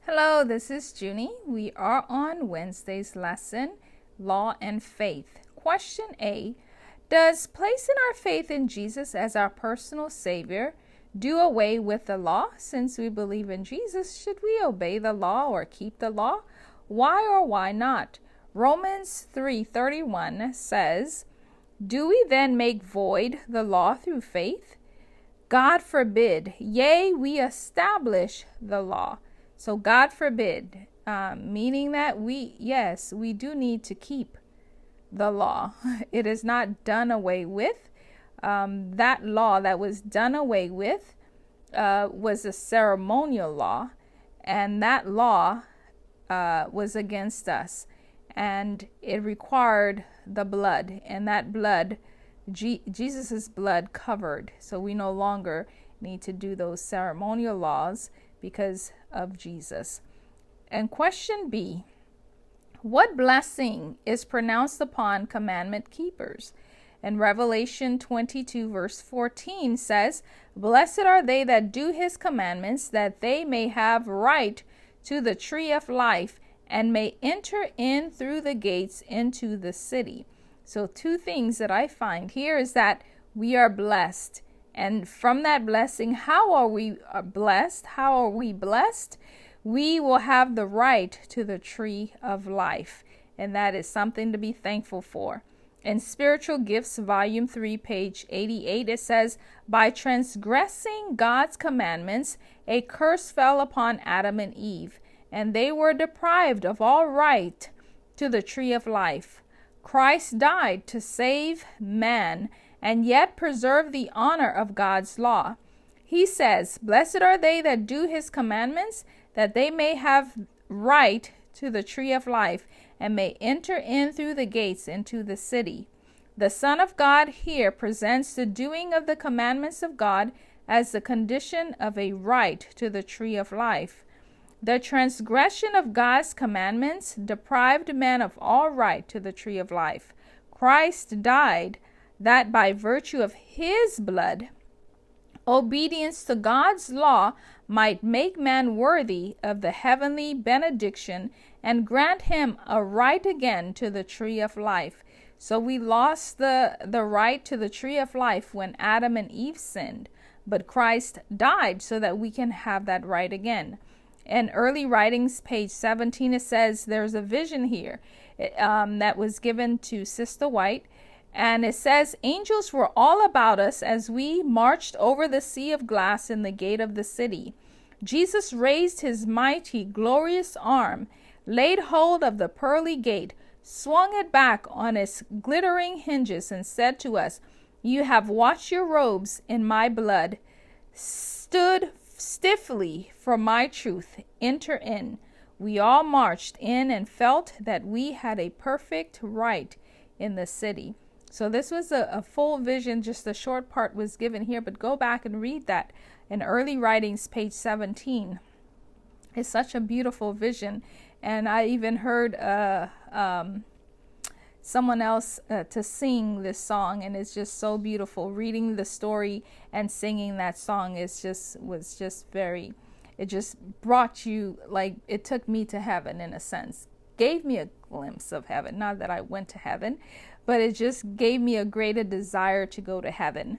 Hello, this is Junie. We are on Wednesday's lesson, Law and Faith. Question A. Does placing our faith in Jesus as our personal Savior do away with the law? Since we believe in Jesus, should we obey the law or keep the law? Why or why not? Romans 3:31 says, "Do we then make void the law through faith? God forbid. Yea, we establish the law." So God forbid, meaning that we do need to keep the law. It is not done away with. That law that was done away with was a ceremonial law, and that law was against us, and it required the blood, and that blood, Jesus's blood covered. So we no longer need to do those ceremonial laws because of Jesus. And question B, what blessing is pronounced upon commandment keepers? And Revelation 22 verse 14 says, "Blessed are they that do his commandments, that they may have right to the tree of life and may enter in through the gates into the city." So two things that I find here is that we are blessed. And from that blessing, how are we blessed? How are we blessed? We will have the right to the tree of life. And that is something to be thankful for. In Spiritual Gifts, Volume 3, page 88, it says, "By transgressing God's commandments, a curse fell upon Adam and Eve, and they were deprived of all right to the tree of life. Christ died to save man and yet preserve the honor of God's law. He says, 'Blessed are they that do his commandments, that they may have right to the tree of life and may enter in through the gates into the city.'" The Son of God here presents the doing of the commandments of God as the condition of a right to the tree of life. The transgression of God's commandments deprived man of all right to the tree of life. Christ died that by virtue of his blood, obedience to God's law might make man worthy of the heavenly benediction and grant him a right again to the tree of life. So we lost the right to the tree of life when Adam and Eve sinned, but Christ died so that we can have that right again. In Early Writings, page 17, it says there's a vision here that was given to Sister White. And it says, "Angels were all about us as we marched over the sea of glass in the gate of the city. Jesus raised his mighty, glorious arm, laid hold of the pearly gate, swung it back on its glittering hinges, and said to us, 'You have washed your robes in my blood, stood stiffly for my truth. Enter in.' We all marched in and felt that we had a perfect right in the city." So this was a full vision. Just a short part was given here, but go back and read that in Early Writings, page 17. It's such a beautiful vision. And I even heard someone else to sing this song, and it's just so beautiful. Reading the story and singing that song was just very, it just brought you, like, it took me to heaven in a sense. Gave me a glimpse of heaven. Not that I went to heaven, but it just gave me a greater desire to go to heaven.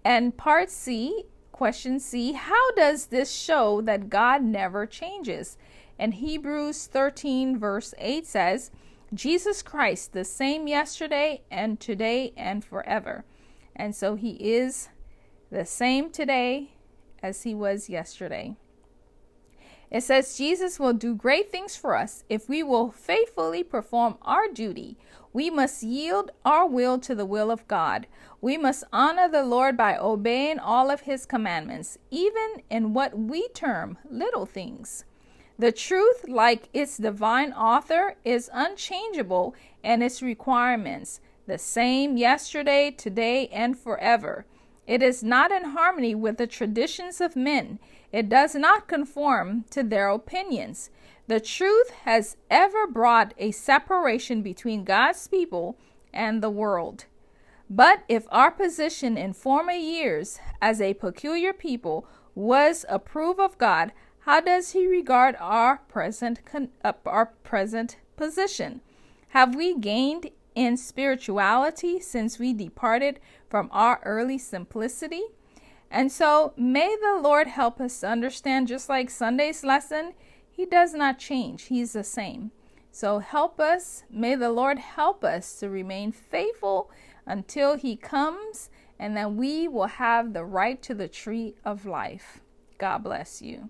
And part C, question C, how does this show that God never changes? And Hebrews 13 verse 8 says, "Jesus Christ, the same yesterday and today and forever." And so he is the same today as he was yesterday. It says Jesus will do great things for us if we will faithfully perform our duty. We must yield our will to the will of God. We must honor the Lord by obeying all of his commandments, even in what we term little things. The truth, like its divine author, is unchangeable in its requirements, the same yesterday, today, and forever. It is not in harmony with the traditions of men. It does not conform to their opinions. The truth has ever brought a separation between God's people and the world. But if our position in former years as a peculiar people was approved of God, How does he regard our present position? Have we gained in spirituality since we departed from our early simplicity? And so may the Lord help us to understand, just like Sunday's lesson, he does not change. He's the same. So help us. May the Lord help us to remain faithful until he comes, and then we will have the right to the tree of life. God bless you.